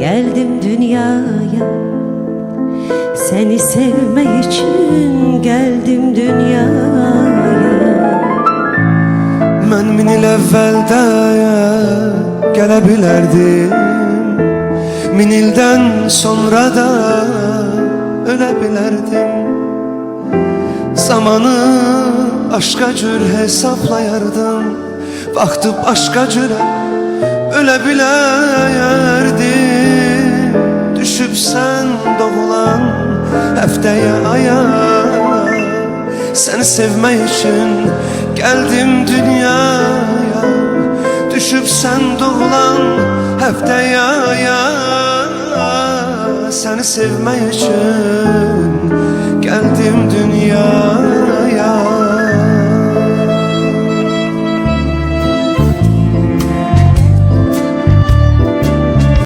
geldim dünyaya. Seni sevmek için geldim dünyaya. Mən min il əvvəldə gələ bilərdim, min ildən sonra da ölə bilərdim. Zamanı başqa cür hesablayardım, vaxtı başqa cürə ölə bilərdim. Düşüb sən doğulan həftəyə, aya, səni sevmək üçün gəldim dünyaya. Düşüb sən doğulan həftəyə, aya, səni sevmək üçün gəldim dünyaya.